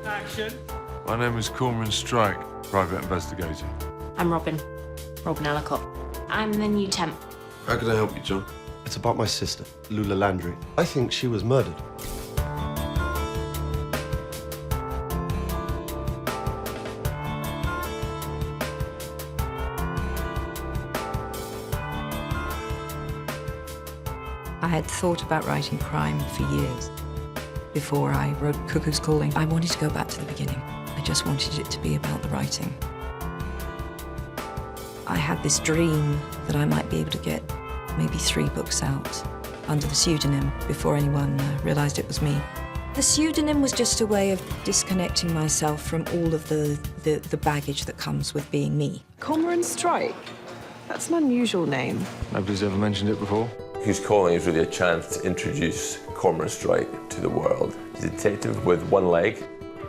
Action. My name is Cormoran Strike, private investigator. I'm Robin Ellicott. I'm the new temp. How can I help you, John? It's about my sister, Lula Landry. I think she was murdered. I had thought about writing crime for years. Before I wrote Cuckoo's Calling, I wanted to go back to the beginning. I just wanted it to be about the writing. I had this dream that I might be able to get maybe 3 books out under the pseudonym before anyone realised it was me. The pseudonym was just a way of disconnecting myself from all of the baggage that comes with being me. Cormoran Strike? That's an unusual name. Nobody's ever mentioned it before. Cuckoo's Calling is really a chance to introduce Cormoran Strike to the world. He's a detective with one leg.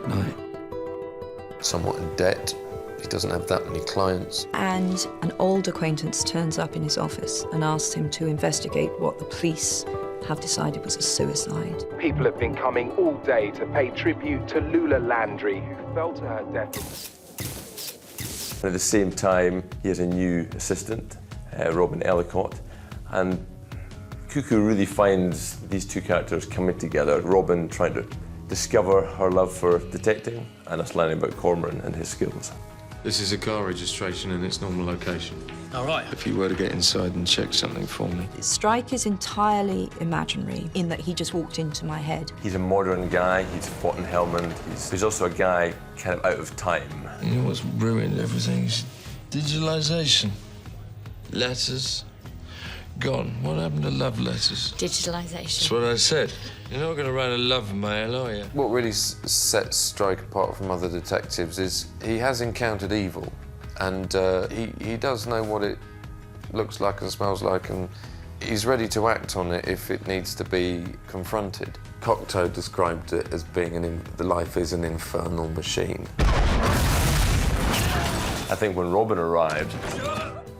No. Somewhat in debt. He doesn't have that many clients. And an old acquaintance turns up in his office and asks him to investigate what the police have decided was a suicide. People have been coming all day to pay tribute to Lula Landry, who fell to her death. And at the same time, he has a new assistant, Robin Ellicott, and Cuckoo really finds these two characters coming together. Robin trying to discover her love for detecting, and us learning about Cormoran and his skills. This is a car registration in its normal location. All right. If you were to get inside and check something for me. Strike is entirely imaginary in that he just walked into my head. He's a modern guy, he's fought in Helmand. He's also a guy kind of out of time. You know what's ruined everything? Digitalisation. Letters. Gone. What happened to love letters? Digitalisation. That's what I said. You're not going to write a love mail, are you? What really sets Strike apart from other detectives is he has encountered evil, and he does know what it looks like and smells like, and he's ready to act on it if it needs to be confronted. Cocteau described it as being the life is an infernal machine. I think when Robin arrived,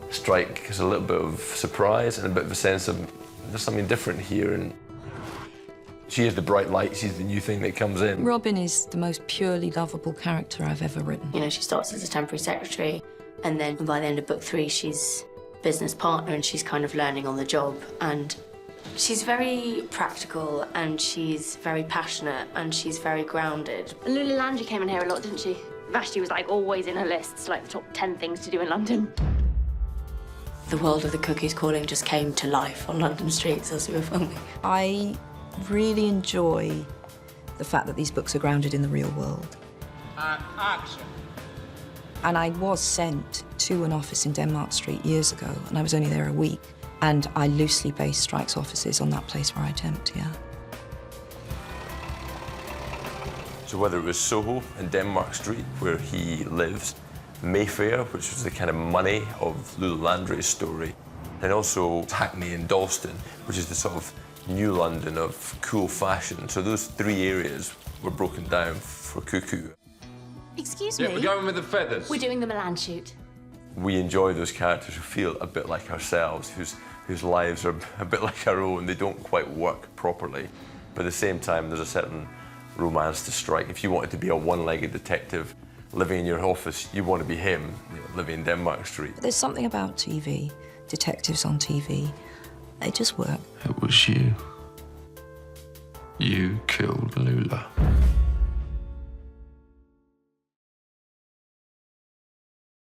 Strike is a little bit of surprise and a bit of a sense of there's something different here, and she is the bright light, she's the new thing that comes in. Robin is the most purely lovable character I've ever written. You know, she starts as a temporary secretary, and then by the end of book 3, she's business partner, and she's kind of learning on the job. And she's very practical, and she's very passionate, and she's very grounded. And Lula Landry came in here a lot, didn't she? Vashti was like always in her lists, like the top 10 things to do in London. The world of the Cuckoo's Calling just came to life on London streets as we were filming. I really enjoy the fact that these books are grounded in the real world. And action. And I was sent to an office in Denmark Street years ago, and I was only there a week. And I loosely based Strike's offices on that place where I temped, yeah. So whether it was Soho and Denmark Street, where he lives, Mayfair, which was the kind of money of Lula Landry's story, and also Hackney and Dalston, which is the sort of new London of cool fashion. So those 3 areas were broken down for Cuckoo. Excuse me? Yeah, we're going with the feathers. We're doing the Milan shoot. We enjoy those characters who feel a bit like ourselves, whose lives are a bit like our own. They don't quite work properly. But at the same time, there's a certain romance to Strike. If you wanted to be a one-legged detective living in your office, you want to be him, living in Denmark Street. There's something about TV, detectives on TV. They just work. It was you. You killed Lula.